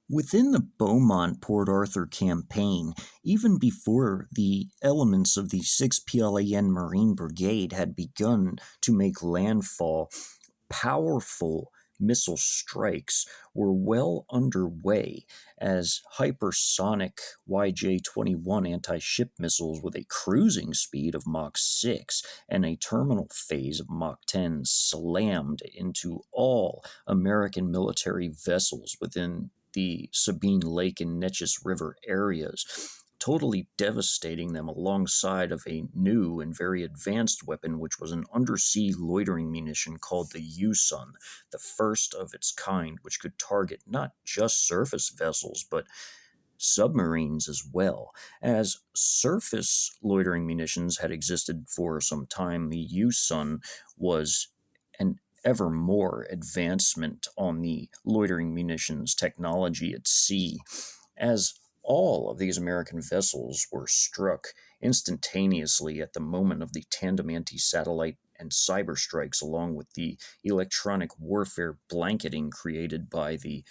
Within the Beaumont Port Arthur campaign, even before the elements of the 6th PLAN Marine Brigade had begun to make landfall, powerful missile strikes were well underway as hypersonic YJ-21 anti-ship missiles with a cruising speed of Mach 6 and a terminal phase of Mach 10 slammed into all American military vessels within the Sabine Lake and Neches River areas, totally devastating them alongside of a new and very advanced weapon, which was an undersea loitering munition called the U-Sun, the first of its kind, which could target not just surface vessels, but submarines as well. As surface loitering munitions had existed for some time, the U-Sun was an ever more advancement on the loitering munitions technology at sea. As all of these American vessels were struck instantaneously at the moment of the tandem anti-satellite and cyber strikes, along with the electronic warfare blanketing created by the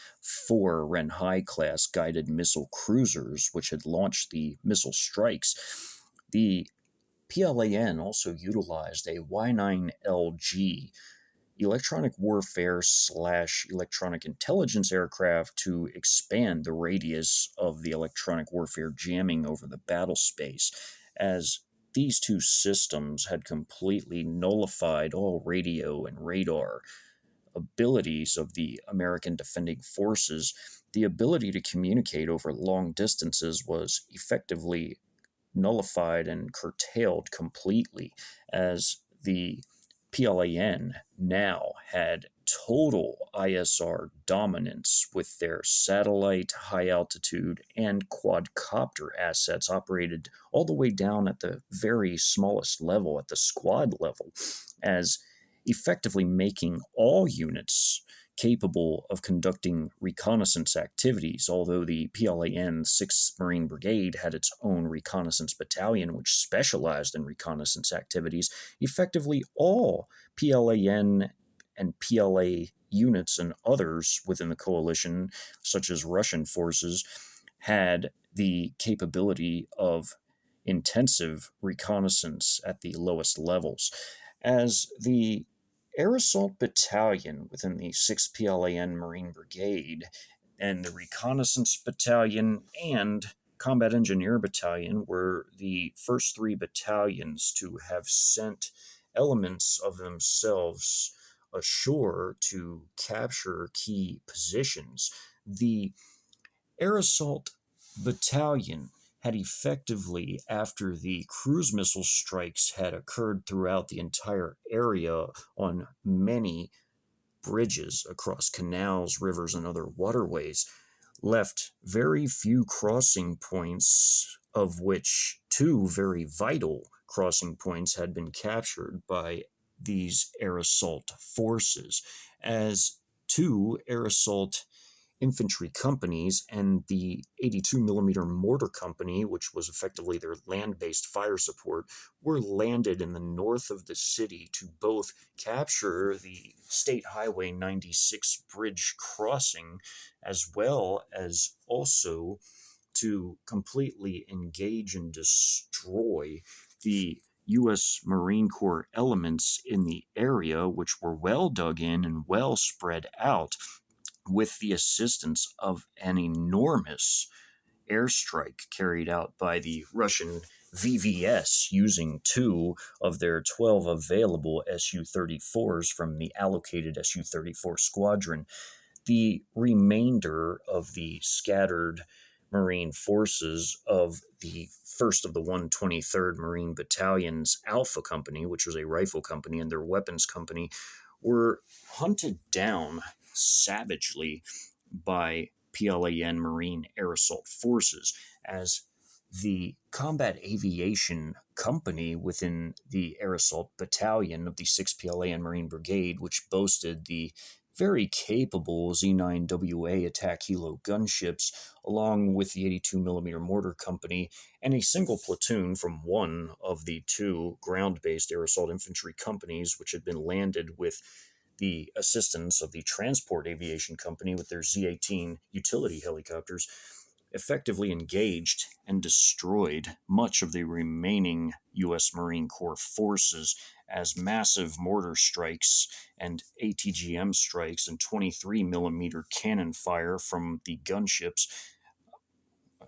4 Renhai-class guided missile cruisers, which had launched the missile strikes. The PLAN also utilized a Y-9LG electronic warfare / electronic intelligence aircraft to expand the radius of the electronic warfare jamming over the battlespace, as these two systems had completely nullified all radio and radar abilities of the American defending forces. The ability to communicate over long distances was effectively nullified and curtailed completely, as the PLAN now had total ISR dominance with their satellite, high altitude, and quadcopter assets operated all the way down at the very smallest level, at the squad level, as effectively making all units capable of conducting reconnaissance activities, although the PLAN 6th Marine Brigade had its own reconnaissance battalion which specialized in reconnaissance activities. Effectively all PLAN and PLA units and others within the coalition, such as Russian forces, had the capability of intensive reconnaissance at the lowest levels. As the Air Asslt Bttn within the 6th PLAN Marine Brigade and the Reconnaissance Battalion and Combat Engineer Battalion were the first 3 battalions to have sent elements of themselves ashore to capture key positions. The Air Asslt Bttn had effectively, after the cruise missile strikes had occurred throughout the entire area on many bridges across canals, rivers, and other waterways, left very few crossing points, of which 2 very vital crossing points had been captured by these air assault forces, as 2 air assault infantry companies and the 82mm mortar company, which was effectively their land-based fire support, were landed in the north of the city to both capture the State Highway 96 bridge crossing, as well as also to completely engage and destroy the U.S. Marine Corps elements in the area, which were well dug in and well spread out, with the assistance of an enormous airstrike carried out by the Russian VVS, using 2 of their 12 available Su-34s from the allocated Su-34 squadron. The remainder of the scattered Marine forces of the 1st of the 123rd Marine Battalion's Alpha Company, which was a rifle company, and their weapons company, were hunted down savagely by PLAN Marine Air Assault forces, as the Combat Aviation Company within the Air Assault Battalion of the 6th PLAN Marine Brigade, which boasted the very capable Z-9WA attack helo gunships, along with the 82mm mortar company, and a single platoon from one of the 2 ground-based air assault infantry companies, which had been landed with the assistance of the Transport Aviation Company with their Z-18 utility helicopters, effectively engaged and destroyed much of the remaining U.S. Marine Corps forces as massive mortar strikes and ATGM strikes and 23-millimeter cannon fire from the gunships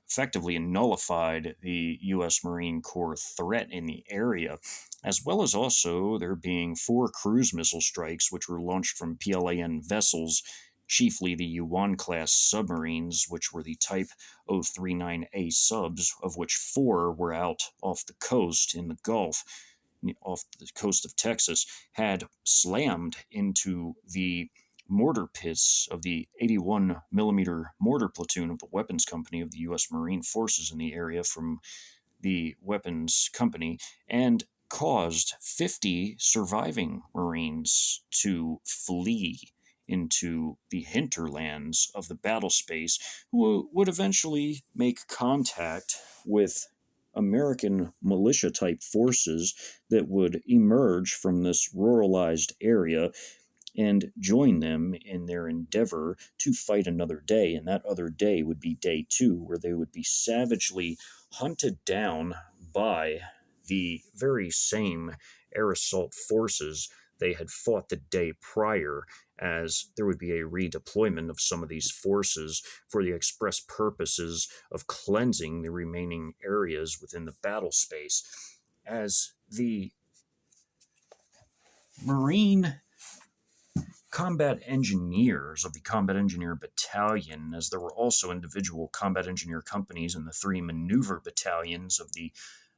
effectively nullified the U.S. Marine Corps threat in the area, as well as also there being 4 cruise missile strikes which were launched from PLAN vessels, chiefly the Yuan-class submarines, which were the Type 039A subs, of which 4 were out off the coast in the Gulf, off the coast of Texas, had slammed into the mortar pits of the 81-millimeter mortar platoon of the weapons company of the U.S. Marine Forces in the area from the weapons company and caused 50 surviving Marines to flee into the hinterlands of the Battlespace, who would eventually make contact with American militia-type forces that would emerge from this ruralized area and join them in their endeavor to fight another day. And that other day would be day 2, where they would be savagely hunted down by the very same air assault forces they had fought the day prior, as there would be a redeployment of some of these forces for the express purposes of cleansing the remaining areas within the battle space. As the Marine combat engineers of the Combat Engineer Battalion, as there were also individual combat engineer companies in the 3 maneuver battalions of the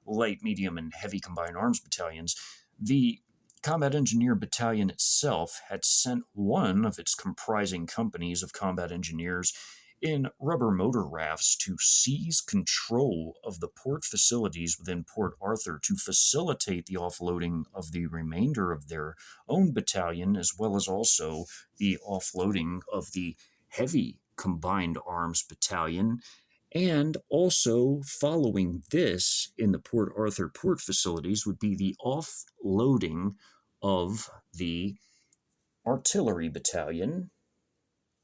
Light, Medium, and Heavy Combined Arms Battalions, the Combat Engineer Battalion itself had sent one of its comprising companies of combat engineers in rubber motor rafts to seize control of the port facilities within Port Arthur to facilitate the offloading of the remainder of their own battalion, as well as also the offloading of the Heavy Combined Arms Bttn. And also following this in the Port Arthur port facilities would be the offloading of the Artillery Battalion,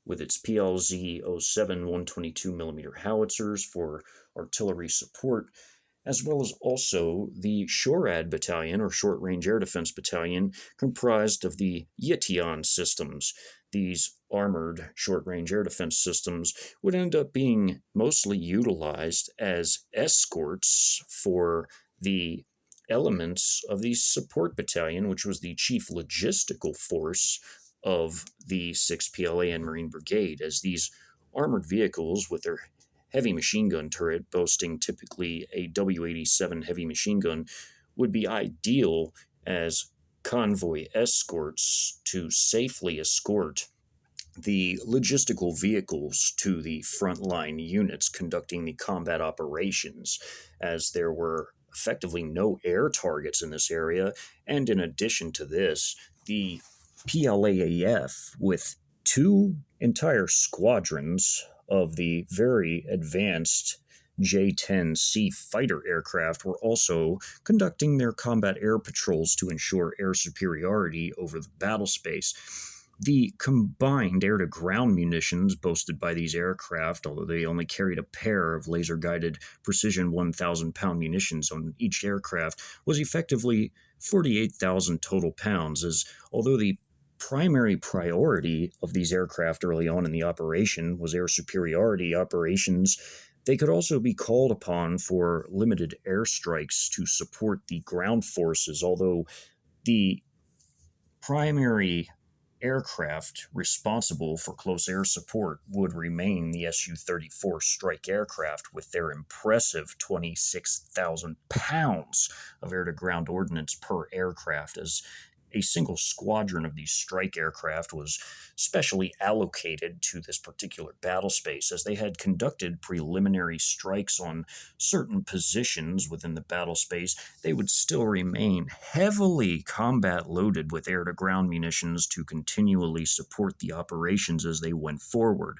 with its PLZ-07 122mm howitzers for artillery support, as well as also the SHORAD Bttn, or Short Range Air Defense Battalion, comprised of the Yetion systems. These armored short-range air defense systems would end up being mostly utilized as escorts for the elements of the Support Bttn, which was the chief logistical force of the 6th PLAN Marine Brigade, as these armored vehicles with their heavy machine gun turret boasting typically a W-87 heavy machine gun would be ideal as convoy escorts to safely escort the logistical vehicles to the frontline units conducting the combat operations, as there were effectively no air targets in this area. And in addition to this, the PLAAF, with 2 entire squadrons of the very advanced J-10C fighter aircraft, were also conducting their combat air patrols to ensure air superiority over the battle space. The combined air-to-ground munitions boasted by these aircraft, although they only carried a pair of laser-guided precision 1,000-pound munitions on each aircraft, was effectively 48,000 total pounds, as although the primary priority of these aircraft early on in the operation was air superiority operations, they could also be called upon for limited airstrikes to support the ground forces, although the primary aircraft responsible for close air support would remain the Su-34 strike aircraft with their impressive 26,000 pounds of air-to-ground ordnance per aircraft, as a single squadron of these strike aircraft was specially allocated to this particular battle space, as they had conducted preliminary strikes on certain positions within the battle space. They would still remain heavily combat loaded with air-to-ground munitions to continually support the operations as they went forward.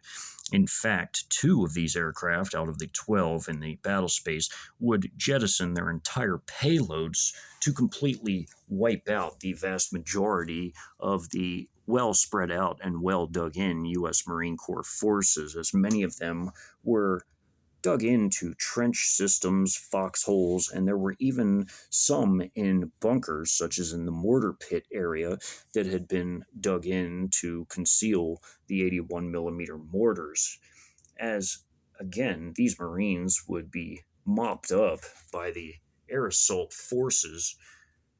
In fact, 2 of these aircraft out of the 12 in the battle space would jettison their entire payloads to completely wipe out the vast majority of the well spread out and well dug in U.S. Marine Corps forces, as many of them were dug into trench systems, foxholes, and there were even some in bunkers, such as in the mortar pit area, that had been dug in to conceal the 81mm mortars. As, again, these Marines would be mopped up by the air assault forces,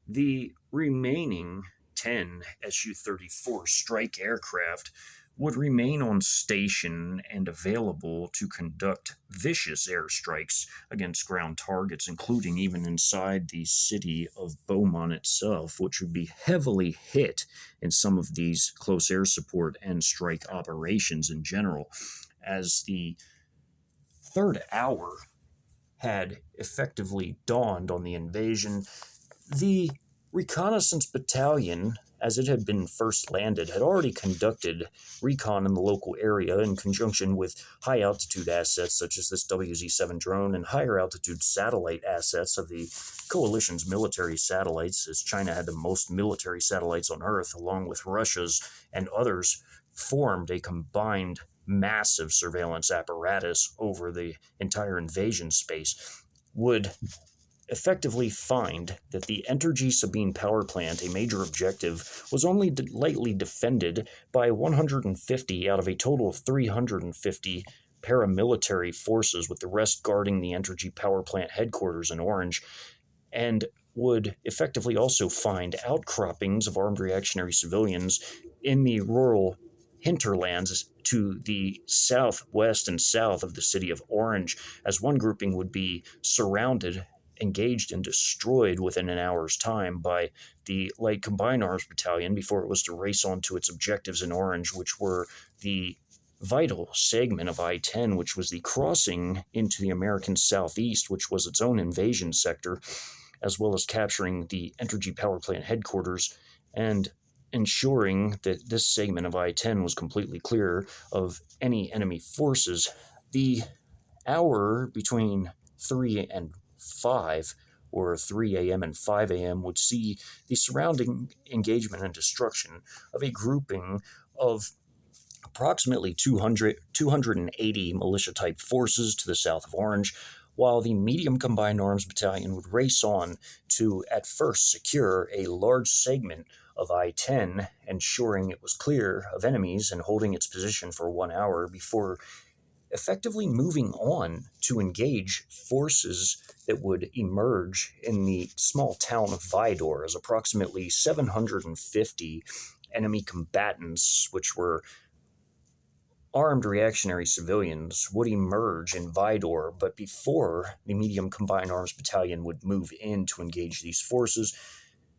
the remaining 10 Su-34 strike aircraft would remain on station and available to conduct vicious airstrikes against ground targets, including even inside the city of Beaumont itself, which would be heavily hit in some of these close air support and strike operations in general. As the third hour had effectively dawned on the invasion, the reconnaissance battalion, as it had been first landed, had already conducted recon in the local area in conjunction with high-altitude assets such as this WZ-7 drone and higher-altitude satellite assets of the coalition's military satellites, as China had the most military satellites on Earth, along with Russia's and others, formed a combined massive surveillance apparatus over the entire invasion space, would effectively find that the Entergy Sabine power plant, a major objective, was only lightly defended by 150 out of a total of 350 paramilitary forces, with the rest guarding the Entergy power plant headquarters in Orange, and would effectively also find outcroppings of armed reactionary civilians in the rural hinterlands to the southwest and south of the city of Orange, as one grouping would be surrounded, engaged, and destroyed within an hour's time by the Light Combined Arms Bttn before it was to race on to its objectives in Orange, which were the vital segment of I-10, which was the crossing into the American southeast, which was its own invasion sector, as well as capturing the Entergy power plant headquarters and ensuring that this segment of I-10 was completely clear of any enemy forces. The hour between 3 and 5, or 3 a.m. and 5 a.m., would see the surrounding engagement and destruction of a grouping of approximately 280 militia-type forces to the south of Orange, while the Medium Combined Arms Bttn would race on to at first secure a large segment of I-10, ensuring it was clear of enemies and holding its position for 1 hour before effectively moving on to engage forces that would emerge in the small town of Vidor, as approximately 750 enemy combatants, which were armed reactionary civilians, would emerge in Vidor. But before the Medium Combined Arms Bttn would move in to engage these forces,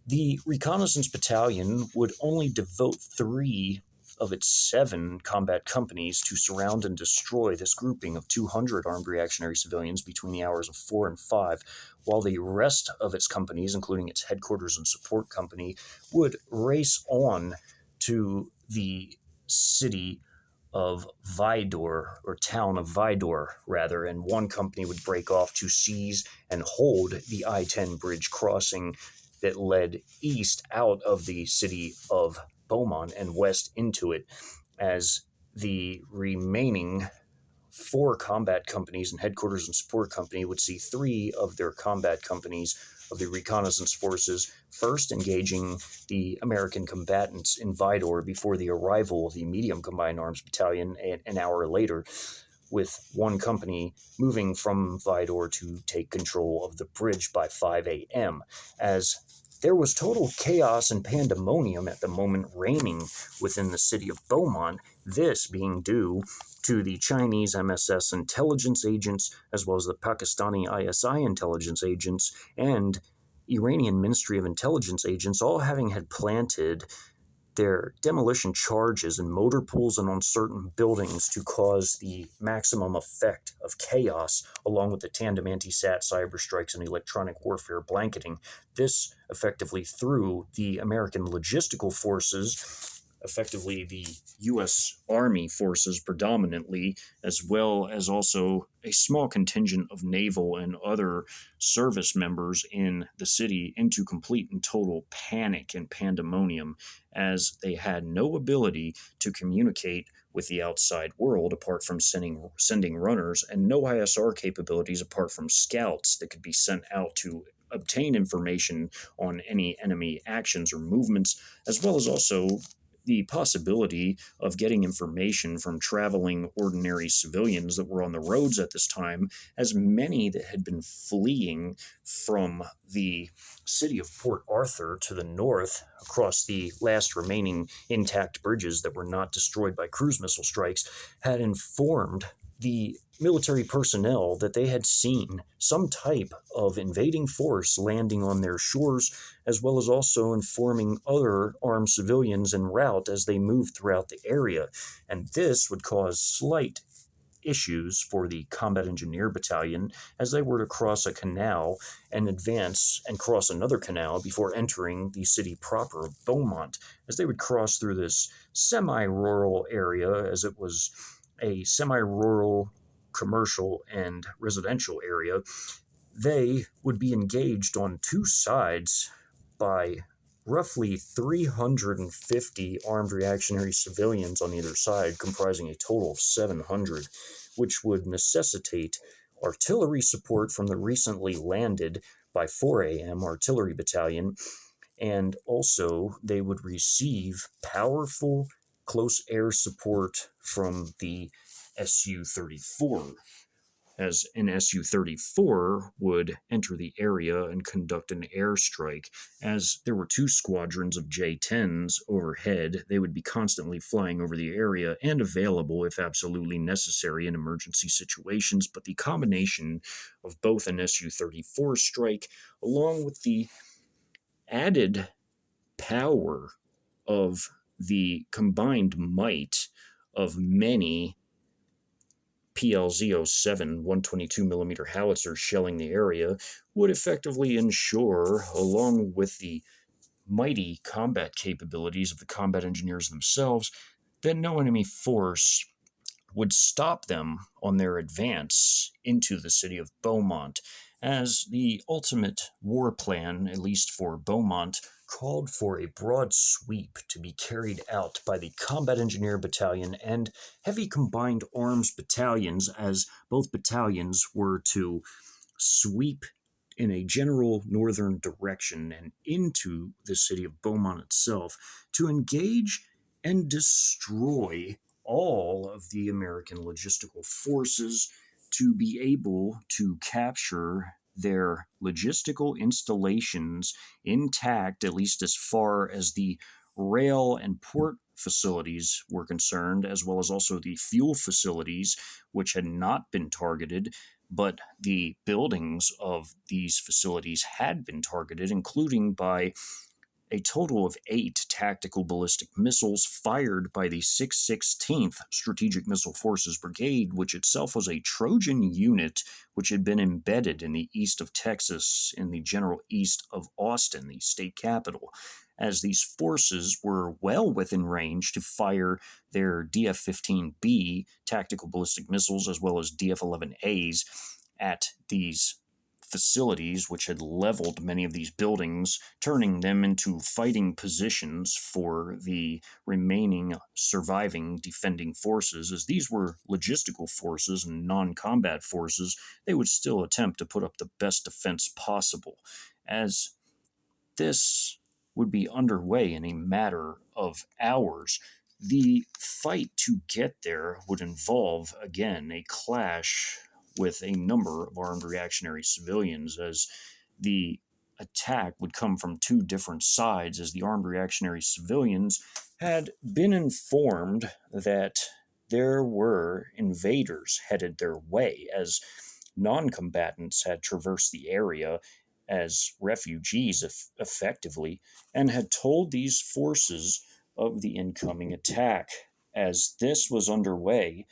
the Reconnaissance Battalion would only devote 3 of its 7 combat companies to surround and destroy this grouping of 200 armed reactionary civilians between the hours of 4 and 5, while the rest of its companies, including its headquarters and support company, would race on to the city of Vidor, or town of Vidor, rather, and one company would break off to seize and hold the I-10 bridge crossing that led east out of the city of Beaumont and west into it, as the remaining 4 combat companies and headquarters and support company would see 3 of their combat companies of the reconnaissance forces first engaging the American combatants in Vidor before the arrival of the Medium Combined Arms Bttn an hour later, with one company moving from Vidor to take control of the bridge by 5 a.m., as there was total chaos and pandemonium at the moment reigning within the city of Beaumont, this being due to the Chinese MSS intelligence agents, as well as the Pakistani ISI intelligence agents, and Iranian Ministry of Intelligence agents, all having had planted their demolition charges in motor pools and on certain buildings to cause the maximum effect of chaos, along with the tandem anti-sat cyber strikes and electronic warfare blanketing. This effectively threw the American logistical forces effectively the U.S. Army forces predominantly, as well as also a small contingent of naval and other service members in the city, into complete and total panic and pandemonium, as they had no ability to communicate with the outside world apart from sending runners, and no ISR capabilities apart from scouts that could be sent out to obtain information on any enemy actions or movements, as well as also the possibility of getting information from traveling ordinary civilians that were on the roads at this time, as many that had been fleeing from the city of Port Arthur to the north across the last remaining intact bridges that were not destroyed by cruise missile strikes had informed the military personnel that they had seen some type of invading force landing on their shores, as well as also informing other armed civilians en route as they moved throughout the area. And this would cause slight issues for the Combat Engineer Battalion as they were to cross a canal and advance and cross another canal before entering the city proper of Beaumont. As they would cross through this semi-rural area, as it was a semi-rural commercial and residential area, they would be engaged on two sides by roughly 350 armed reactionary civilians on either side, comprising a total of 700, which would necessitate artillery support from the recently landed by 4 a.m. Artillery Battalion, and also they would receive powerful close air support from the Su-34, as an Su-34 would enter the area and conduct an airstrike. As there were two squadrons of J-10s overhead, they would be constantly flying over the area and available if absolutely necessary in emergency situations, but the combination of both an Su-34 strike along with the added power of the combined might of many PLZ-07 122mm howitzers shelling the area would effectively ensure, along with the mighty combat capabilities of the combat engineers themselves, that no enemy force would stop them on their advance into the city of Beaumont, as the ultimate war plan, at least for Beaumont, called for a broad sweep to be carried out by the Combat Engineer Battalion and Heavy Combined Arms Battalions, as both battalions were to sweep in a general northern direction and into the city of Beaumont itself to engage and destroy all of the American logistical forces, to be able to capture their logistical installations intact, at least as far as the rail and port facilities were concerned, as well as also the fuel facilities, which had not been targeted, but the buildings of these facilities had been targeted, including by a total of 8 tactical ballistic missiles fired by the 616th Strategic Missile Forces Brigade, which itself was a Trojan unit which had been embedded in the east of Texas, in the general east of Austin, the state capital, as these forces were well within range to fire their DF-15B tactical ballistic missiles as well as DF-11As at these facilities, which had leveled many of these buildings, turning them into fighting positions for the remaining surviving defending forces. As these were logistical forces and non-combat forces, they would still attempt to put up the best defense possible, as this would be underway in a matter of hours. The fight to get there would involve, again, a clash with a number of armed reactionary civilians, as the attack would come from two different sides, as the armed reactionary civilians had been informed that there were invaders headed their way, as non-combatants had traversed the area as refugees effectively, and had told these forces of the incoming attack. As this was underway,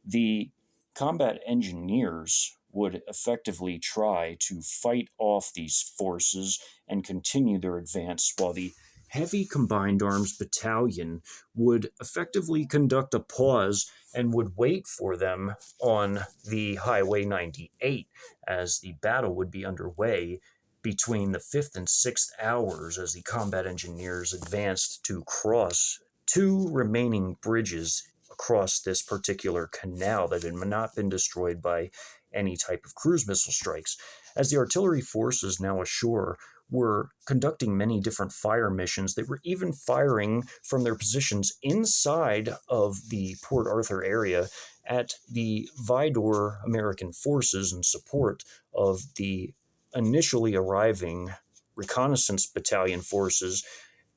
the combat engineers would effectively try to fight off these forces and continue their advance, while the Heavy Combined Arms Battalion would effectively conduct a pause and would wait for them on the Highway 98 as the battle would be underway between the 5th and 6th hours as the combat engineers advanced to cross two remaining bridges across this particular canal that had not been destroyed by any type of cruise missile strikes. As the artillery forces now ashore were conducting many different fire missions. They were even firing from their positions inside of the Port Arthur area at the Vidor American forces in support of the initially arriving reconnaissance battalion forces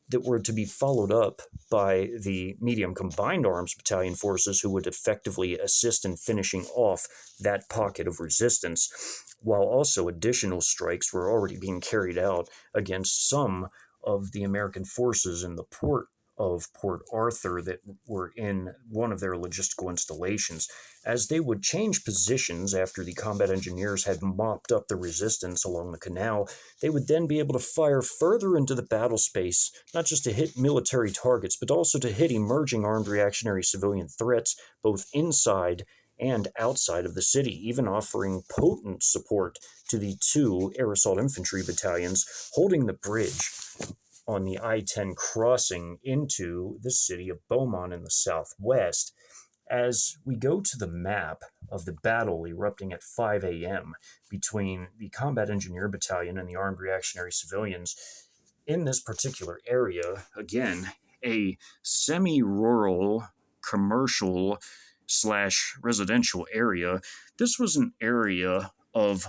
that were to be followed up by the Medium Combined Arms Bttn forces who would effectively assist in finishing off that pocket of resistance, while also additional strikes were already being carried out against some of the American forces in the port of Port Arthur that were in one of their logistical installations. As they would change positions after the combat engineers had mopped up the resistance along the canal, they would then be able to fire further into the battle space, not just to hit military targets, but also to hit emerging armed reactionary civilian threats, both inside and outside of the city, even offering potent support to the two Air Assault infantry battalions holding the bridge on the I-10 crossing into the city of Beaumont in the southwest. As we go to the map of the battle erupting at 5 a.m. between the Combat Engineer Battalion and the Armed Reactionary Civilians, in this particular area, again, a semi-rural commercial / residential area, this was an area of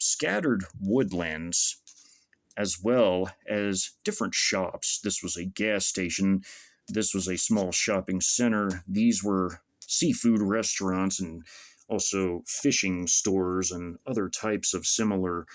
scattered woodlands as well as different shops. This was a gas station. This was a small shopping center. These were seafood restaurants and also fishing stores and other types of similar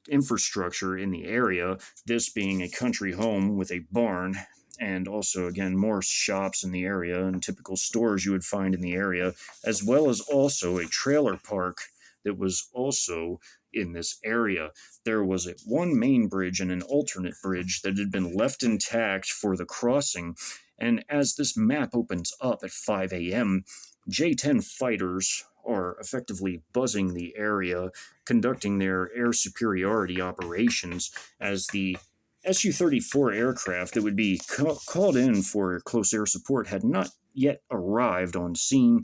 infrastructure in the area, this being a country home with a barn and also, again, more shops in the area and typical stores you would find in the area, as well as also a trailer park that was also in this area. There was one main bridge and an alternate bridge that had been left intact for the crossing, and as this map opens up at 5 a.m., J-10 fighters are effectively buzzing the area, conducting their air superiority operations as the Su-34 aircraft that would be called in for close air support had not yet arrived on scene.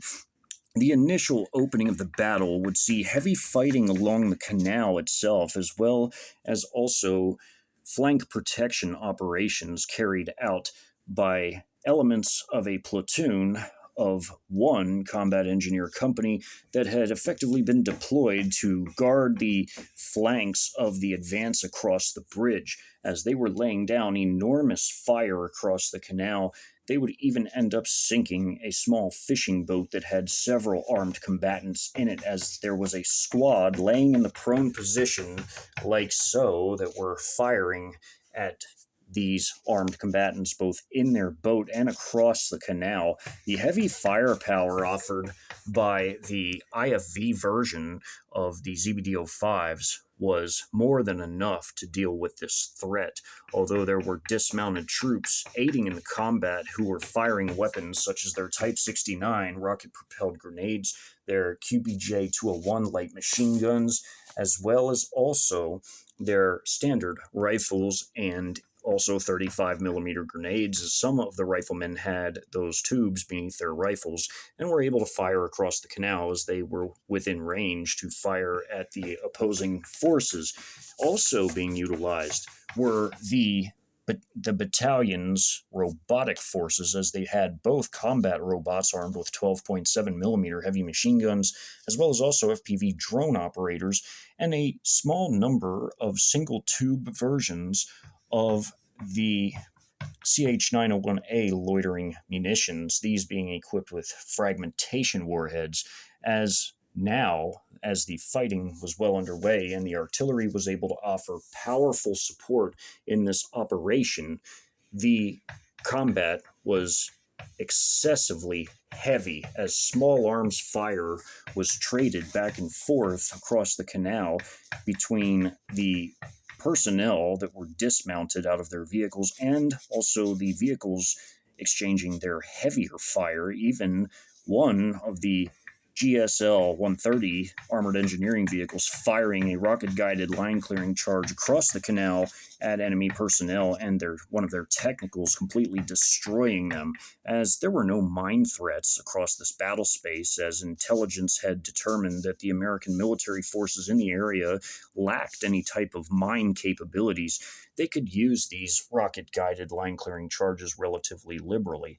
The initial opening of the battle would see heavy fighting along the canal itself, as well as also flank protection operations carried out by elements of a platoon of one combat engineer company that had effectively been deployed to guard the flanks of the advance across the bridge. As they were laying down enormous fire across the canal, they would even end up sinking a small fishing boat that had several armed combatants in it, as there was a squad laying in the prone position like so that were firing at these armed combatants both in their boat and across the canal. The heavy firepower offered by the IFV version of the ZBDO-5s was more than enough to deal with this threat, although there were dismounted troops aiding in the combat who were firing weapons such as their Type 69 rocket-propelled grenades, their QBJ-201 light machine guns, as well as also their standard rifles and also 35mm grenades, as some of the riflemen had those tubes beneath their rifles and were able to fire across the canal as they were within range to fire at the opposing forces. Also being utilized were the battalion's robotic forces, as they had both combat robots armed with 12.7mm heavy machine guns, as well as also FPV drone operators, and a small number of single-tube versions of the CH-901A loitering munitions, these being equipped with fragmentation warheads. As the fighting was well underway and the artillery was able to offer powerful support in this operation, the combat was excessively heavy as small arms fire was traded back and forth across the canal between the personnel that were dismounted out of their vehicles, and also the vehicles exchanging their heavier fire. Even one of the GSL 130 armored engineering vehicles firing a rocket-guided line-clearing charge across the canal at enemy personnel, and one of their technicals completely destroying them, as there were no mine threats across this battle space, as intelligence had determined that the American military forces in the area lacked any type of mine capabilities. They could use these rocket-guided line-clearing charges relatively liberally,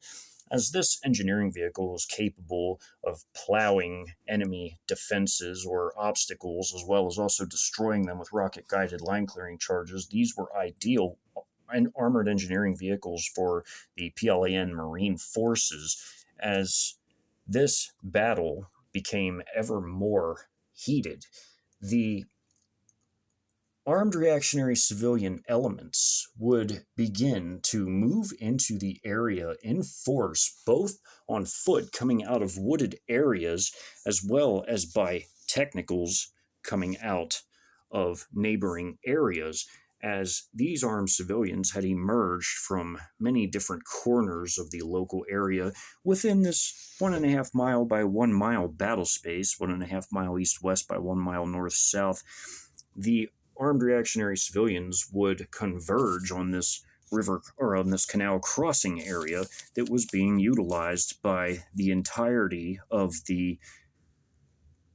as this engineering vehicle was capable of plowing enemy defenses or obstacles, as well as also destroying them with rocket-guided line-clearing charges. These were ideal armored engineering vehicles for the PLAN Marine forces, as this battle became ever more heated. The armed reactionary civilian elements would begin to move into the area in force, both on foot coming out of wooded areas, as well as by technicals coming out of neighboring areas, as these armed civilians had emerged from many different corners of the local area within this 1.5 mile by 1 mile battle space, 1.5 mile east-west by 1 mile north-south. The armed reactionary civilians would converge on this river or on this canal crossing area that was being utilized by the entirety of the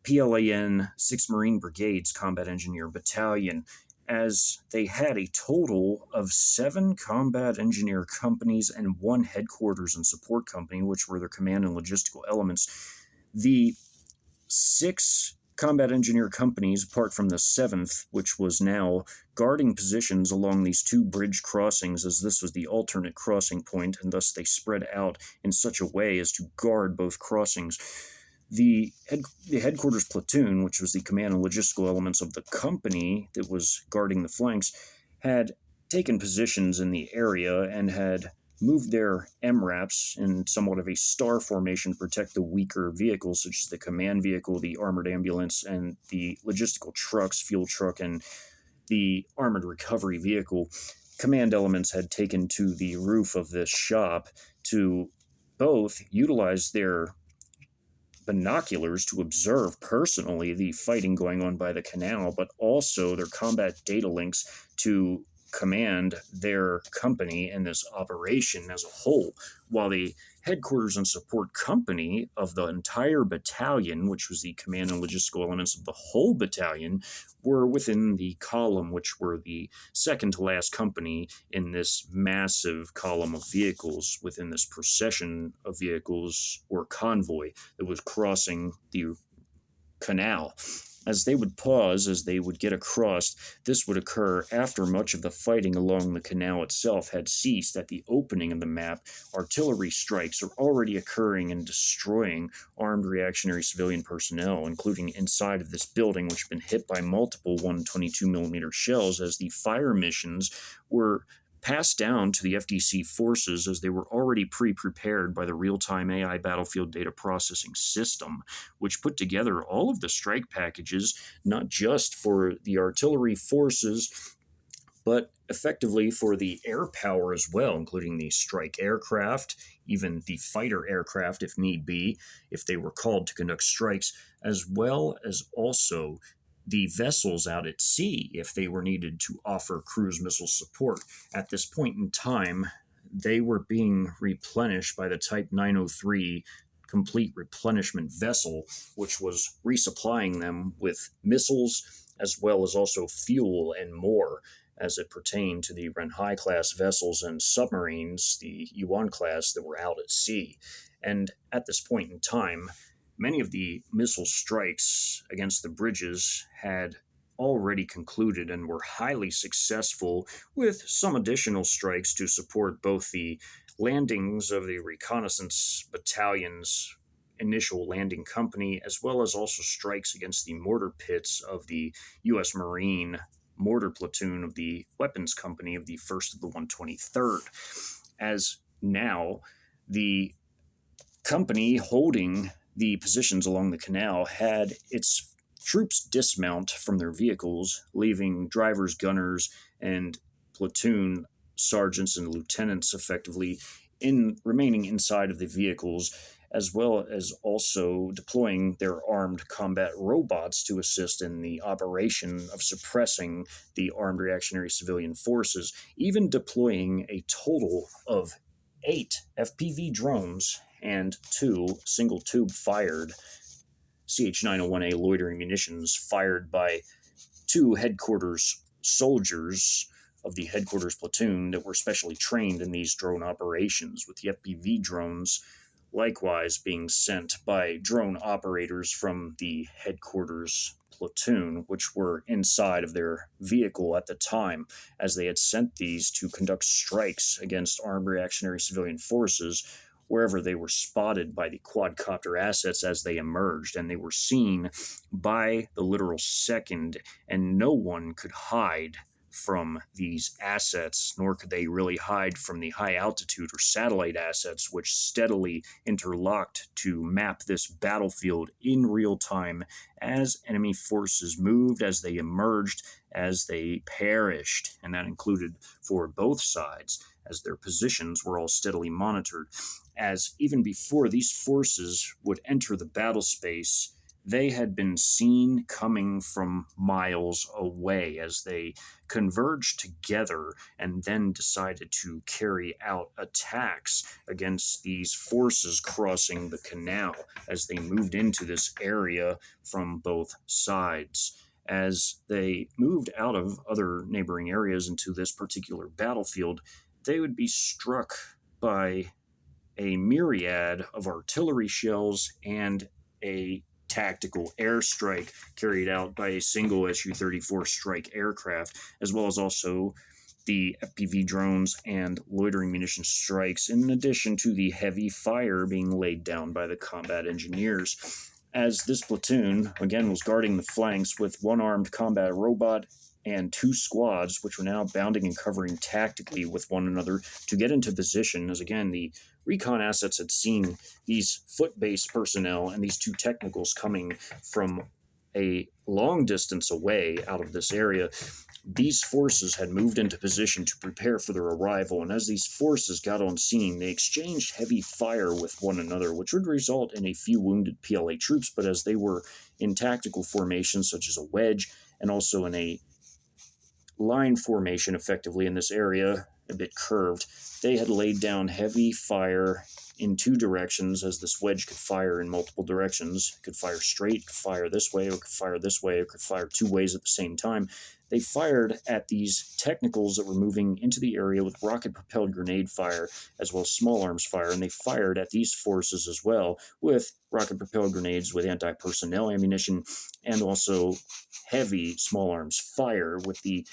PLAN 6th Marine Brigade's Combat Engineer Battalion, as they had a total of 7 combat engineer companies and 1 headquarters and support company, which were their command and logistical elements. The 6 combat engineer companies, apart from the 7th, which was now guarding positions along these 2 bridge crossings, as this was the alternate crossing point, and thus they spread out in such a way as to guard both crossings. The headquarters platoon, which was the command and logistical elements of the company that was guarding the flanks, had taken positions in the area and had moved their MRAPs in somewhat of a star formation to protect the weaker vehicles, such as the command vehicle, the armored ambulance, and the logistical trucks, fuel truck, and the armored recovery vehicle. Command elements had taken to the roof of this shop to both utilize their binoculars to observe personally the fighting going on by the canal, but also their combat data links to command their company in this operation as a whole, while the headquarters and support company of the entire battalion, which was the command and logistical elements of the whole battalion, were within the column, which were the second to last company in this massive column of vehicles within this procession of vehicles or convoy that was crossing the canal. As they would pause, as they would get across, this would occur after much of the fighting along the canal itself had ceased. At the opening of the map, artillery strikes are already occurring and destroying armed reactionary civilian personnel, including inside of this building, which had been hit by multiple 122mm shells, as the fire missions were passed down to the FDC forces as they were already pre-prepared by the real-time AI battlefield data processing system, which put together all of the strike packages, not just for the artillery forces, but effectively for the air power as well, including the strike aircraft, even the fighter aircraft if need be, if they were called to conduct strikes, as well as also the vessels out at sea if they were needed to offer cruise missile support. At this point in time, they were being replenished by the Type 903 complete replenishment vessel, which was resupplying them with missiles as well as also fuel and more as it pertained to the Renhai class vessels and submarines, the Yuan class, that were out at sea. And at this point in time, many of the missile strikes against the bridges had already concluded and were highly successful, with some additional strikes to support both the landings of the reconnaissance battalion's initial landing company, as well as also strikes against the mortar pits of the U.S. Marine mortar platoon of the weapons company of the 1st of the 123rd. As now, the company holding the positions along the canal had its troops dismount from their vehicles, leaving drivers, gunners, and platoon sergeants and lieutenants effectively remaining inside of the vehicles, as well as also deploying their armed combat robots to assist in the operation of suppressing the armed reactionary civilian forces, even deploying a total of 8 FPV drones and 2 single-tube fired CH-901A loitering munitions fired by 2 headquarters soldiers of the headquarters platoon that were specially trained in these drone operations, with the FPV drones likewise being sent by drone operators from the headquarters platoon, which were inside of their vehicle at the time, as they had sent these to conduct strikes against armed reactionary civilian forces wherever they were spotted by the quadcopter assets as they emerged, and they were seen by the literal second, and no one could hide from these assets, nor could they really hide from the high altitude or satellite assets, which steadily interlocked to map this battlefield in real time as enemy forces moved, as they emerged, as they perished. And that included for both sides, as their positions were all steadily monitored. As even before these forces would enter the battle space, they had been seen coming from miles away as they converged together and then decided to carry out attacks against these forces crossing the canal as they moved into this area from both sides. As they moved out of other neighboring areas into this particular battlefield, they would be struck by a myriad of artillery shells and a tactical airstrike carried out by a single Su-34 strike aircraft, as well as also the FPV drones and loitering munition strikes, in addition to the heavy fire being laid down by the combat engineers. As this platoon, again, was guarding the flanks with one armed combat robot and 2 squads, which were now bounding and covering tactically with one another to get into position, as again, the recon assets had seen these foot-based personnel and these 2 technicals coming from a long distance away out of this area. These forces had moved into position to prepare for their arrival, and as these forces got on scene, they exchanged heavy fire with one another, which would result in a few wounded PLA troops, but as they were in tactical formations such as a wedge and also in a line formation effectively in this area, a bit curved, they had laid down heavy fire in 2 directions, as this wedge could fire in multiple directions. It could fire straight, could fire this way, or could fire this way, or could fire 2 ways at the same time. They fired at these technicals that were moving into the area with rocket-propelled grenade fire, as well as small arms fire, and they fired at these forces as well with rocket-propelled grenades with anti-personnel ammunition, and also heavy small arms fire with the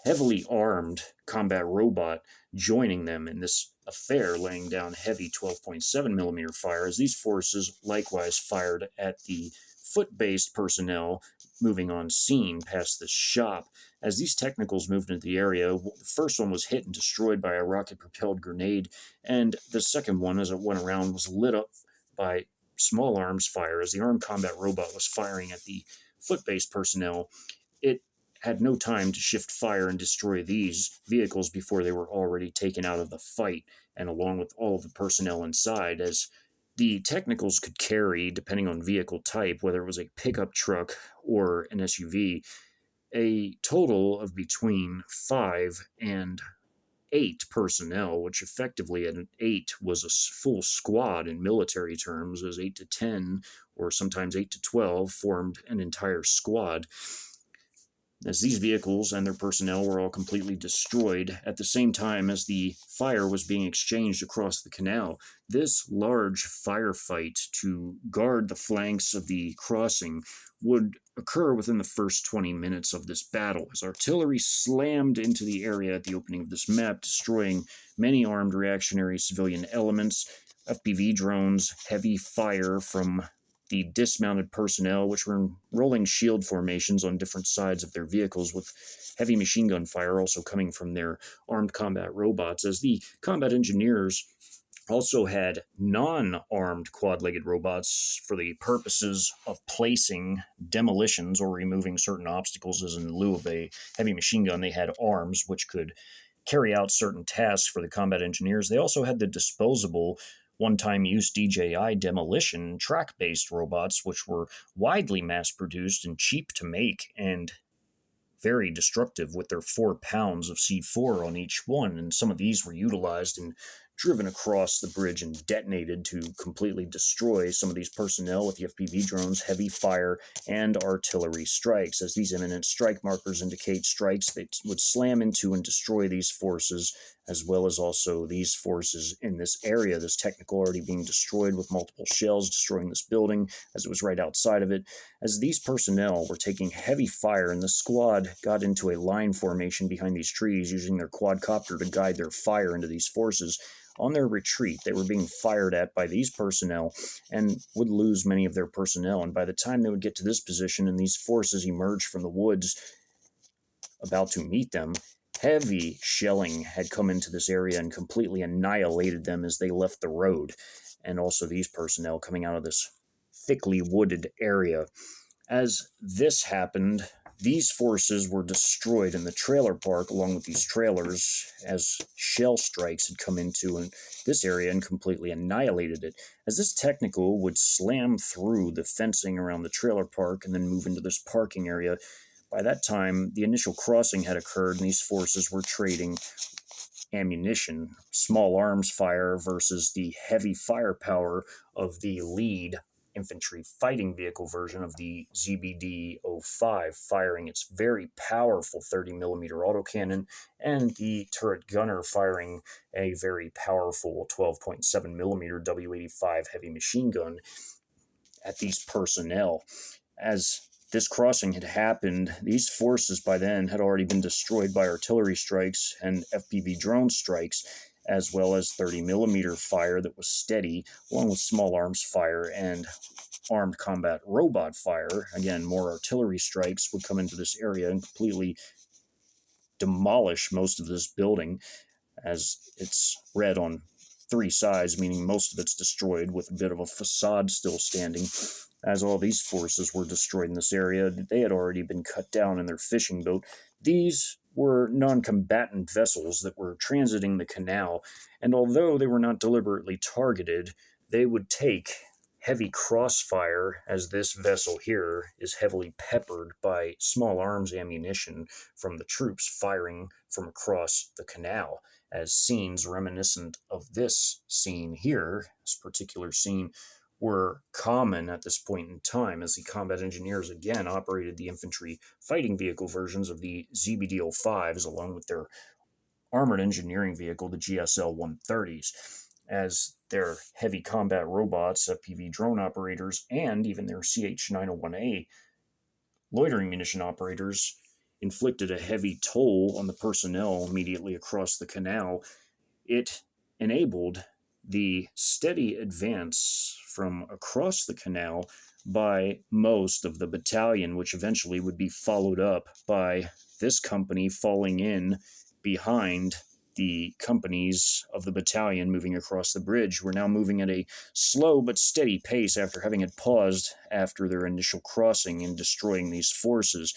heavily armed combat robot joining them in this affair, laying down heavy 12.7 millimeter fire, as these forces likewise fired at the foot-based personnel moving on scene past the shop. As these technicals moved into the area, the first one was hit and destroyed by a rocket-propelled grenade, and the second one, as it went around, was lit up by small arms fire. As the armed combat robot was firing at the foot-based personnel, it had no time to shift fire and destroy these vehicles before they were already taken out of the fight, and along with all of the personnel inside, as the technicals could carry, depending on vehicle type, whether it was a pickup truck or an SUV, a total of between 5 and 8 personnel, which effectively at an 8 was a full squad in military terms, as 8 to 10, or sometimes 8 to 12, formed an entire squad. As these vehicles and their personnel were all completely destroyed at the same time as the fire was being exchanged across the canal, this large firefight to guard the flanks of the crossing would occur within the first 20 minutes of this battle, as artillery slammed into the area at the opening of this map, destroying many armed reactionary civilian elements, FPV drones, heavy fire from the dismounted personnel, which were in rolling shield formations on different sides of their vehicles, with heavy machine gun fire also coming from their armed combat robots, as the combat engineers also had non-armed quad-legged robots for the purposes of placing demolitions or removing certain obstacles, as in lieu of a heavy machine gun. They had arms which could carry out certain tasks for the combat engineers. They also had the disposable one-time use DJI demolition track-based robots, which were widely mass-produced and cheap to make, and very destructive with their 4 pounds of C4 on each one, and some of these were utilized and driven across the bridge and detonated to completely destroy some of these personnel with the FPV drones, heavy fire, and artillery strikes. As these imminent strike markers indicate strikes that would slam into and destroy these forces, as well as also these forces in this area. This technical already being destroyed with multiple shells destroying this building as it was right outside of it. As these personnel were taking heavy fire, and the squad got into a line formation behind these trees, using their quadcopter to guide their fire into these forces. On their retreat, they were being fired at by these personnel and would lose many of their personnel. And by the time they would get to this position and these forces emerged from the woods about to meet them, heavy shelling had come into this area and completely annihilated them as they left the road. And also these personnel coming out of this thickly wooded area. As this happened, these forces were destroyed in the trailer park along with these trailers, as shell strikes had come into this area and completely annihilated it. As this technical would slam through the fencing around the trailer park and then move into this parking area, by that time the initial crossing had occurred and these forces were trading ammunition, small arms fire versus the heavy firepower of the lead infantry fighting vehicle version of the ZBD-05, firing its very powerful 30mm autocannon, and the turret gunner firing a very powerful 12.7mm W85 heavy machine gun at these personnel. As this crossing had happened, these forces by then had already been destroyed by artillery strikes and FPV drone strikes, as well as 30mm fire that was steady, along with small arms fire and armed combat robot fire. Again, more artillery strikes would come into this area and completely demolish most of this building, as it's red on 3 sides, meaning most of it's destroyed with a bit of a facade still standing. As all these forces were destroyed in this area, they had already been cut down in their fishing boat. These were non-combatant vessels that were transiting the canal, and although they were not deliberately targeted, they would take heavy crossfire, as this vessel here is heavily peppered by small arms ammunition from the troops firing from across the canal, as scenes reminiscent of this scene here, this particular scene, were common at this point in time, as the combat engineers again operated the infantry fighting vehicle versions of the ZBD-05s along with their armored engineering vehicle, the GSL-130s, as their heavy combat robots, FPV drone operators, and even their CH-901A loitering munition operators inflicted a heavy toll on the personnel immediately across the canal. It enabled the steady advance from across the canal by most of the battalion, which eventually would be followed up by this company falling in behind the companies of the battalion moving across the bridge. Were now moving at a slow but steady pace after having had paused after their initial crossing and destroying these forces.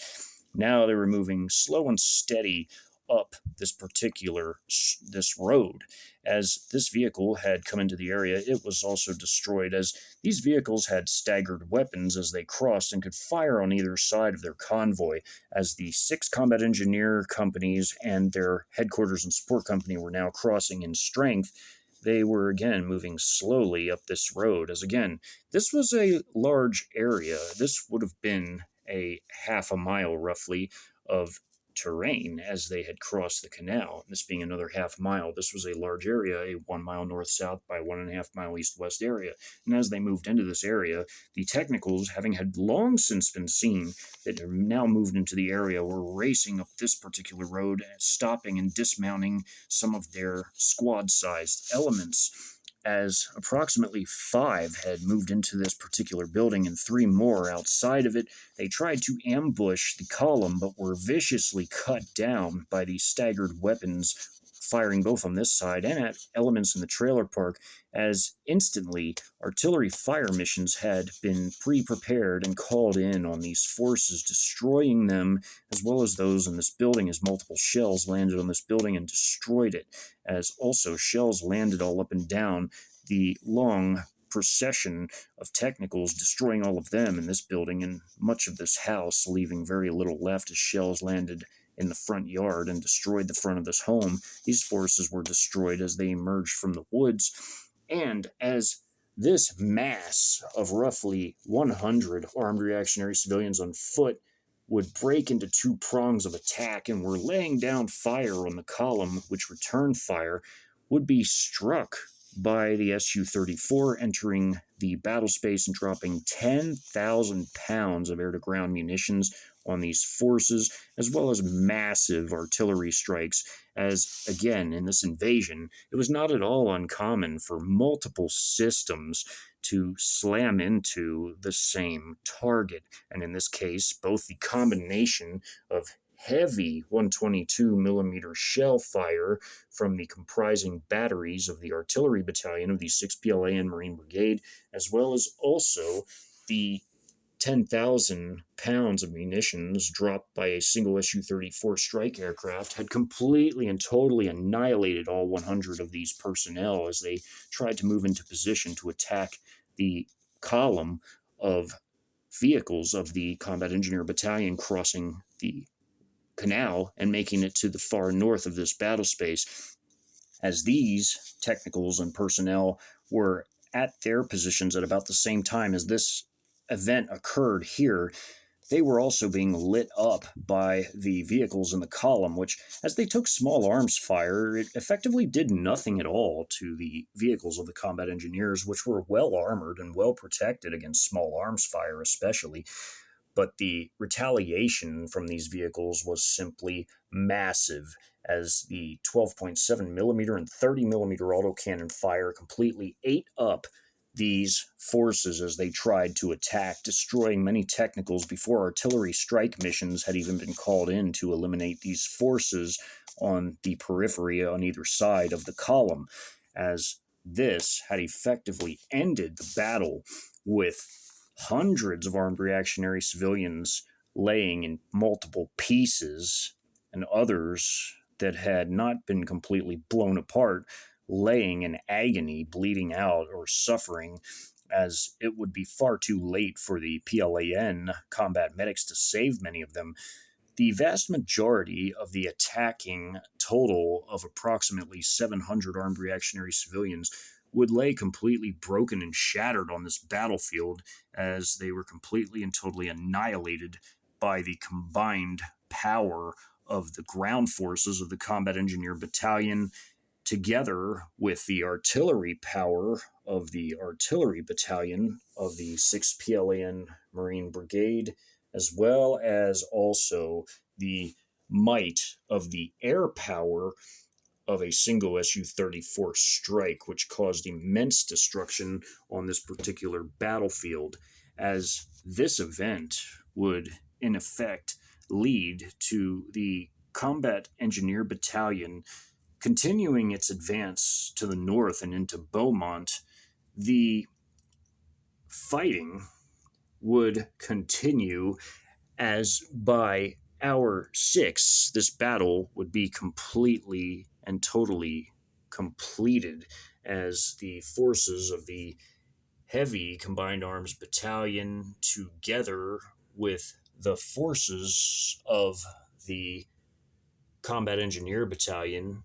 Now they were moving slow and steady up this road. As this vehicle had come into the area, it was also destroyed, as these vehicles had staggered weapons as they crossed and could fire on either side of their convoy. As the 6 combat engineer companies and their headquarters and support company were now crossing in strength, they were again moving slowly up this road, as again, this was a large area. This would have been a half a mile roughly of terrain as they had crossed the canal. This being another half mile, this was a large area, a 1 mile north-south by 1.5 mile east-west area. And as they moved into this area, the technicals, having had long since been seen that had now moved into the area, were racing up this particular road, stopping and dismounting some of their squad-sized elements. As approximately 5 had moved into this particular building and 3 more outside of it, they tried to ambush the column but were viciously cut down by the staggered weapons firing both on this side and at elements in the trailer park, as instantly artillery fire missions had been pre-prepared and called in on these forces, destroying them as well as those in this building, as multiple shells landed on this building and destroyed it, as also shells landed all up and down the long procession of technicals, destroying all of them in this building and much of this house, leaving very little left as shells landed in the front yard and destroyed the front of this home. These forces were destroyed as they emerged from the woods, and as this mass of roughly 100 armed reactionary civilians on foot would break into two prongs of attack and were laying down fire on the column, which returned fire, would be struck by the Su-34 entering the battle space and dropping 10,000 pounds of air-to-ground munitions on these forces, as well as massive artillery strikes, as, again, in this invasion, it was not at all uncommon for multiple systems to slam into the same target, and in this case, both the combination of heavy 122mm shell fire from the comprising batteries of the artillery battalion of the 6th PLAN Marine Brigade, as well as also the 10,000 pounds of munitions dropped by a single Su-34 strike aircraft, had completely and totally annihilated all 100 of these personnel as they tried to move into position to attack the column of vehicles of the Combat Engineer Battalion crossing the canal and making it to the far north of this battle space. As these technicals and personnel were at their positions at about the same time as this event occurred here, they were also being lit up by the vehicles in the column, which, as they took small arms fire, it effectively did nothing at all to the vehicles of the combat engineers, which were well armored and well protected against small arms fire especially. But the retaliation from these vehicles was simply massive, as the 12.7mm and 30mm autocannon fire completely ate up these forces as they tried to attack, destroying many technicals before artillery strike missions had even been called in to eliminate these forces on the periphery on either side of the column, as this had effectively ended the battle with hundreds of armed reactionary civilians laying in multiple pieces, and others that had not been completely blown apart laying in agony, bleeding out, or suffering, as it would be far too late for the PLAN combat medics to save many of them. The vast majority of the attacking total of approximately 700 armed reactionary civilians would lay completely broken and shattered on this battlefield, as they were completely and totally annihilated by the combined power of the ground forces of the Combat Engineer Battalion, together with the artillery power of the Artillery Battalion of the 6th PLAN Marine Brigade, as well as also the might of the air power of a single Su-34 strike, which caused immense destruction on this particular battlefield, as this event would, in effect, lead to the Combat Engineer Battalion continuing its advance to the north and into Beaumont. The fighting would continue, as by hour 6, this battle would be completely and totally completed, as the forces of the Heavy Combined Arms Bttn, together with the forces of the Combat Engineer Battalion,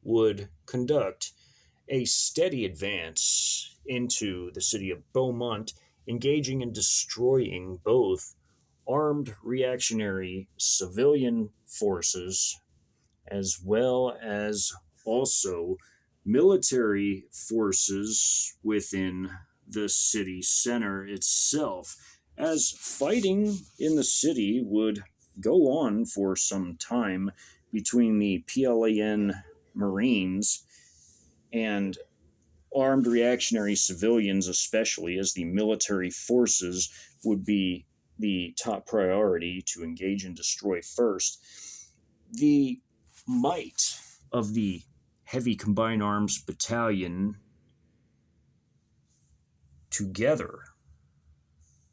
would conduct a steady advance into the city of Beaumont, engaging and destroying both armed reactionary civilian forces as well as also military forces within the city center itself, as fighting in the city would go on for some time between the PLAN Marines and armed reactionary civilians, especially, as the military forces would be the top priority to engage and destroy first. The might of the Heavy Combined Arms Bttn, together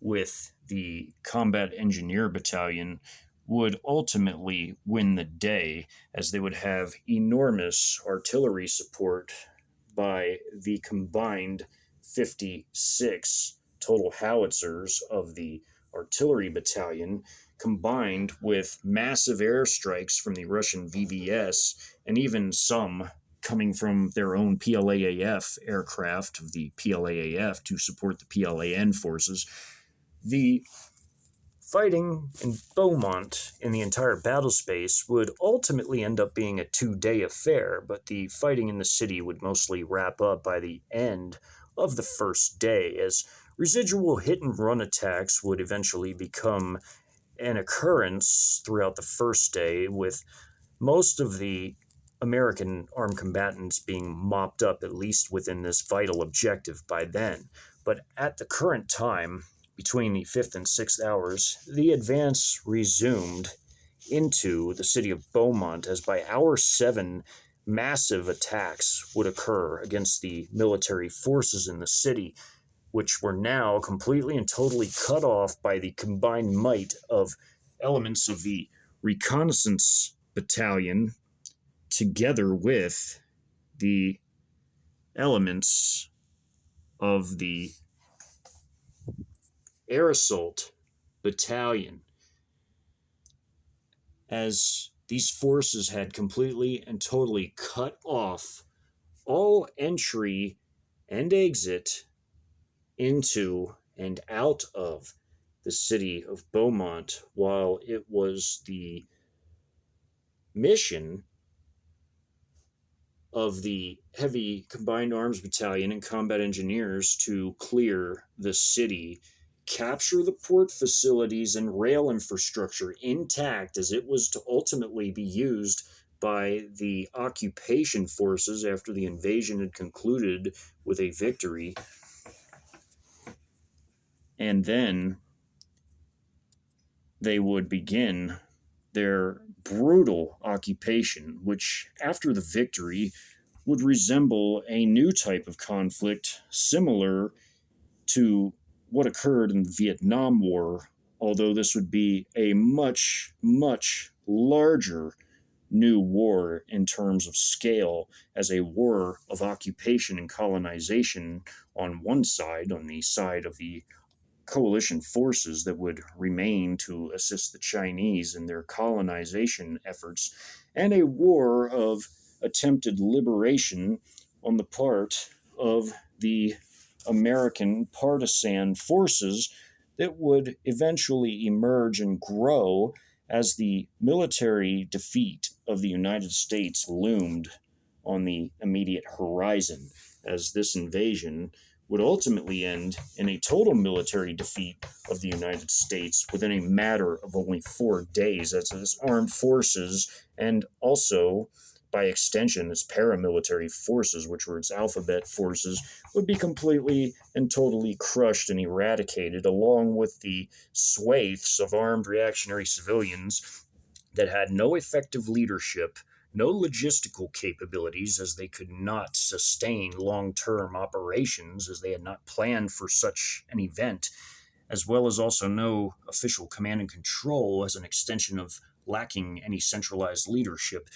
with the Combat Engineer Battalion, would ultimately win the day, as they would have enormous artillery support by the combined 56 total howitzers of the artillery battalion, combined with massive airstrikes from the Russian VVS, and even some coming from their own PLAAF aircraft of the PLAAF to support the PLAN forces. The fighting in Beaumont in the entire battlespace would ultimately end up being a 2-day affair, but the fighting in the city would mostly wrap up by the end of the first day, as residual hit-and-run attacks would eventually become an occurrence throughout the first day, with most of the American armed combatants being mopped up, at least within this vital objective by then. But at the current time, between the 5th and 6th hours, the advance resumed into the city of Beaumont, as by hour 7, massive attacks would occur against the military forces in the city, which were now completely and totally cut off by the combined might of elements of the reconnaissance battalion together with the elements of the Air Asslt Bttn, as these forces had completely and totally cut off all entry and exit into and out of the city of Beaumont, while it was the mission of the Heavy Combined Arms Bttn and Combat Engineers to clear the city, capture the port facilities and rail infrastructure intact, as it was to ultimately be used by the occupation forces after the invasion had concluded with a victory. And then they would begin their brutal occupation, which, after the victory, would resemble a new type of conflict similar to what occurred in the Vietnam War, although this would be a much, much larger new war in terms of scale, as a war of occupation and colonization on one side, on the side of the coalition forces that would remain to assist the Chinese in their colonization efforts, and a war of attempted liberation on the part of the American partisan forces that would eventually emerge and grow as the military defeat of the United States loomed on the immediate horizon, as this invasion would ultimately end in a total military defeat of the United States within a matter of only 4 days, as its armed forces and also, by extension, its paramilitary forces, which were its alphabet forces, would be completely and totally crushed and eradicated, along with the swathes of armed reactionary civilians that had no effective leadership, no logistical capabilities, as they could not sustain long-term operations, as they had not planned for such an event, as well as also no official command and control, as an extension of lacking any centralized leadership,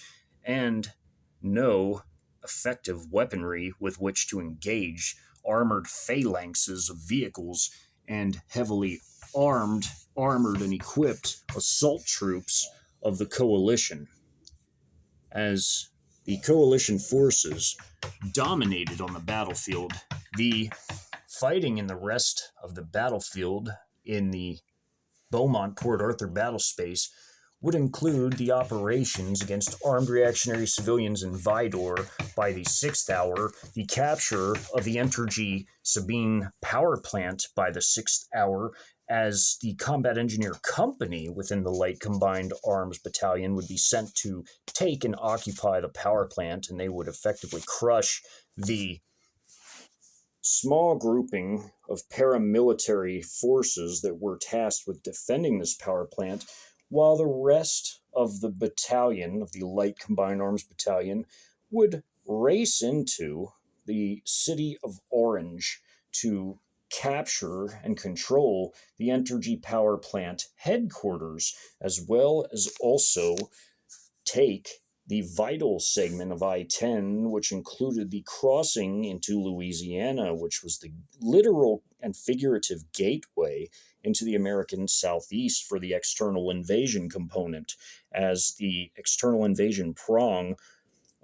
and no effective weaponry with which to engage armored phalanxes of vehicles and heavily armored and equipped assault troops of the coalition, as the coalition forces dominated on the battlefield. The fighting in the rest of the battlefield in the Beaumont Port Arthur battlespace would include the operations against armed reactionary civilians in Vidor by the 6th hour, the capture of the Entergy Sabine power plant by the 6th hour, as the combat engineer company within the Light Combined Arms Bttn would be sent to take and occupy the power plant, and they would effectively crush the small grouping of paramilitary forces that were tasked with defending this power plant, while the rest of the battalion, of the Light Combined Arms Bttn, would race into the city of Orange to capture and control the Entergy power plant headquarters, as well as also take the vital segment of I-10, which included the crossing into Louisiana, which was the literal and figurative gateway into the American Southeast for the external invasion component, as the external invasion prong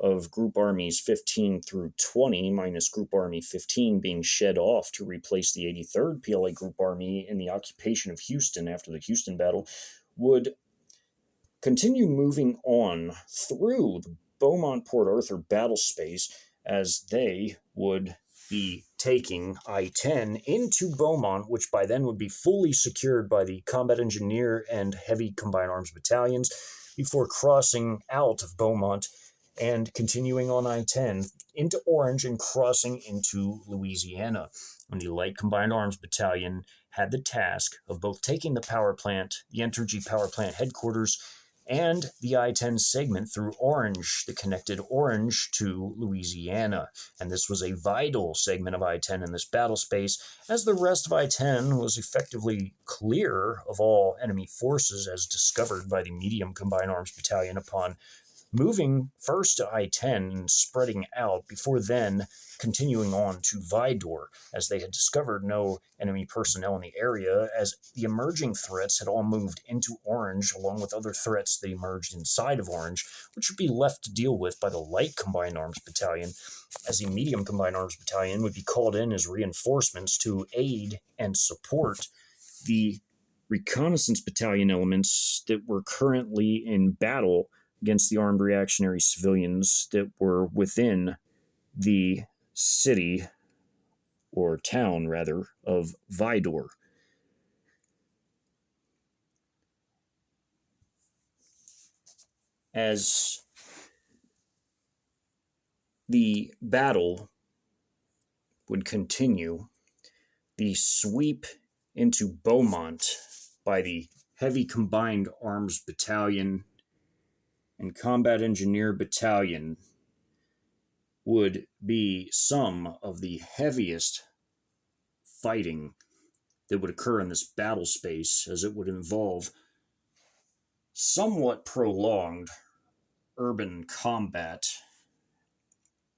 of Group Armies 15 through 20, minus Group Army 15 being shed off to replace the 83rd PLA Group Army in the occupation of Houston after the Houston battle, would continue moving on through the Beaumont Port Arthur battle space, as they would be taking I-10 into Beaumont, which by then would be fully secured by the Combat Engineer and Heavy Combined Arms Battalions, before crossing out of Beaumont and continuing on I-10 into Orange and crossing into Louisiana. And the Light Combined Arms Bttn had the task of both taking the power plant, the Entergy power plant headquarters, and the I-10 segment through Orange that connected Orange to Louisiana. And this was a vital segment of I-10 in this battle space, as the rest of I-10 was effectively clear of all enemy forces as discovered by the Medium Combined Arms Bttn upon moving first to I-10 and spreading out, before then continuing on to Vidor, as they had discovered no enemy personnel in the area, as the emerging threats had all moved into Orange, along with other threats that emerged inside of Orange, which would be left to deal with by the Light Combined Arms Bttn, as the Medium Combined Arms Bttn would be called in as reinforcements to aid and support the reconnaissance battalion elements that were currently in battle against the armed reactionary civilians that were within the city, or town rather, of Vidor. As the battle would continue, the sweep into Beaumont by the Heavy Combined Arms Battalion and Combat Engineer Battalion would be some of the heaviest fighting that would occur in this battle space, as it would involve somewhat prolonged urban combat,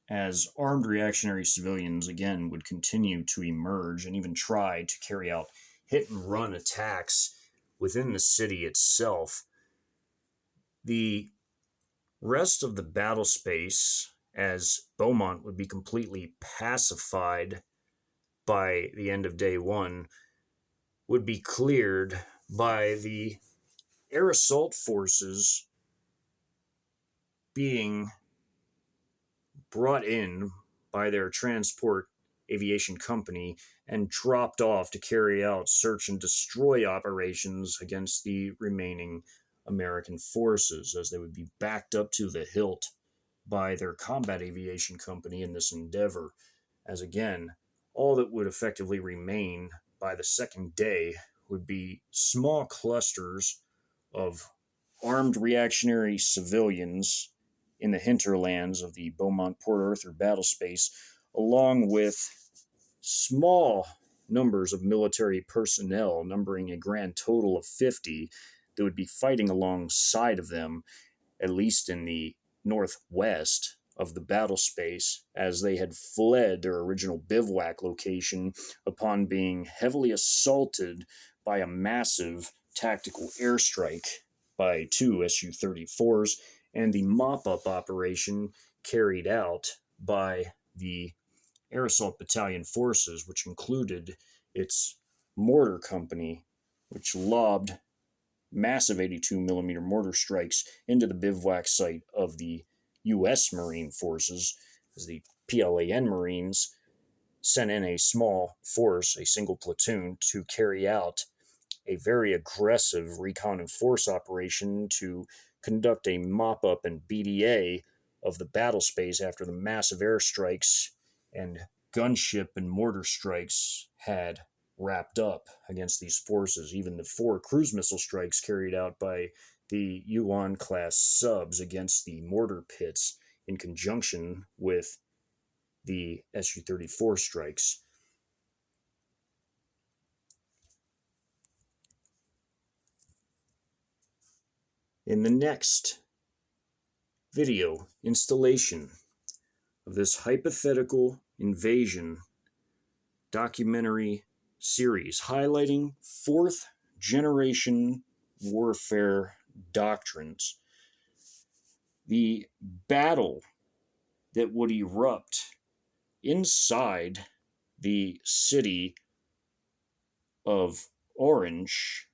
as armed reactionary civilians again would continue to emerge and even try to carry out hit and run attacks within the city itself. The rest of the battle space, as Beaumont would be completely pacified by the end of day one, would be cleared by the air assault forces being brought in by their transport aviation company and dropped off to carry out search and destroy operations against the remaining American forces, as they would be backed up to the hilt by their combat aviation company in this endeavor, as again, all that would effectively remain by the second day would be small clusters of armed reactionary civilians in the hinterlands of the Beaumont Port Arthur battle space, along with small numbers of military personnel, numbering a grand total of 50, that would be fighting alongside of them, at least in the northwest of the battle space, as they had fled their original bivouac location upon being heavily assaulted by a massive tactical airstrike by two Su-34s, and the mop-up operation carried out by the Air Assault Bttn forces, which included its mortar company, which lobbed massive 82mm mortar strikes into the bivouac site of the U.S. Marine forces, as the Plan Marines sent in a small force, a single platoon, to carry out a very aggressive recon and force operation to conduct a mop-up and BDA of the battle space after the massive airstrikes and gunship and mortar strikes had wrapped up against these forces. Even the 4 cruise missile strikes carried out by the Yuan-class subs against the mortar pits in conjunction with the Su-34 strikes. In the next video installation of this hypothetical invasion documentary series highlighting fourth-generation warfare doctrines, the battle that would erupt inside the city of Orange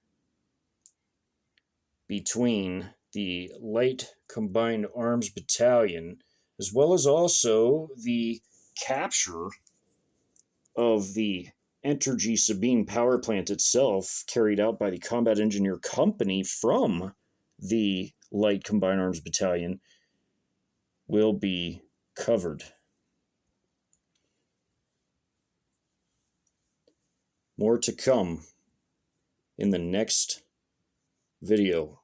between the Light Combined Arms Bttn, as well as also the capture of the Entergy Sabine power plant itself, carried out by the Combat Engineer Company from the Light Combined Arms Bttn, will be covered. More to come in the next video.